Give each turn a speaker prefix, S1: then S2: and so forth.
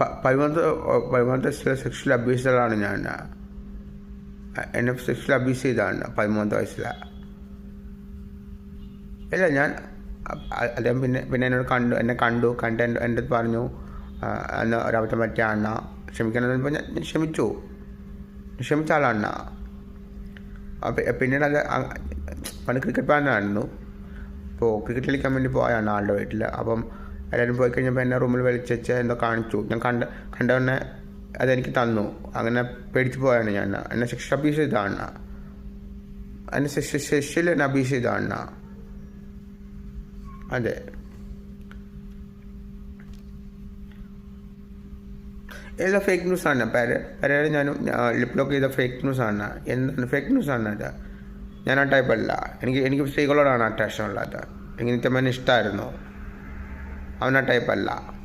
S1: പതിമൂന്നാമത്തെ സെക്ഷൽ അബ്യൂസറാണ് ഞാൻ. എന്നെ സെക്ഷൽ അബ്യൂസ് ചെയ്തതാണ് 13 വയസ്സിലാണ്. ഇല്ല ഞാൻ അദ്ദേഹം പിന്നെ എന്നെ കണ്ടു എൻ്റെ അടുത്ത് പറഞ്ഞു അന്ന് ഒരബദ്ധം പറ്റിയ അണ്ണ ക്ഷമിക്കണമെന്ന് ഞാൻ ക്ഷമിച്ച ആളാണ്. പിന്നീട് അത് പണ്ട് ക്രിക്കറ്റ് ബാനായിരുന്നു. അപ്പോൾ ക്രിക്കറ്റ് കളിക്കാൻ വേണ്ടി പോയാണ് ആളുടെ വീട്ടിൽ. അപ്പം എല്ലാവരും പോയി കഴിഞ്ഞപ്പോൾ എന്നെ റൂമിൽ വിളിച്ച് എന്തോ കാണിച്ചു. ഞാൻ കണ്ടവന്നെ അതെനിക്ക് തന്നു. അങ്ങനെ പേടിച്ച് പോയാണ് ഞാൻ. എന്നെ സെക്ഷൽ അബ്യൂസ് ചെയ്താണ്. എന്നെ സെക്ഷൽ എന്നെ അബ്യൂസ് ചെയ്താണ്. അതെ. എല്ലാം ഫേക്ക് ന്യൂസാണ്. പെരേര ഞാനും ലിപ് ലോക്ക് ചെയ്ത ഫേക്ക് ന്യൂസാണ്. എന്താണ് ഫേക്ക് ന്യൂസാണ് അത്? ഞാൻ ആ ടൈപ്പല്ല. എനിക്ക് സ്ത്രീകളോടാണ് അട്രാക്ഷൻ ഉള്ളത്. എനിക്ക് നിത്യമ്മേനെ ഇഷ്ടമായിരുന്നു. അവൻ ആ ടൈപ്പല്ല.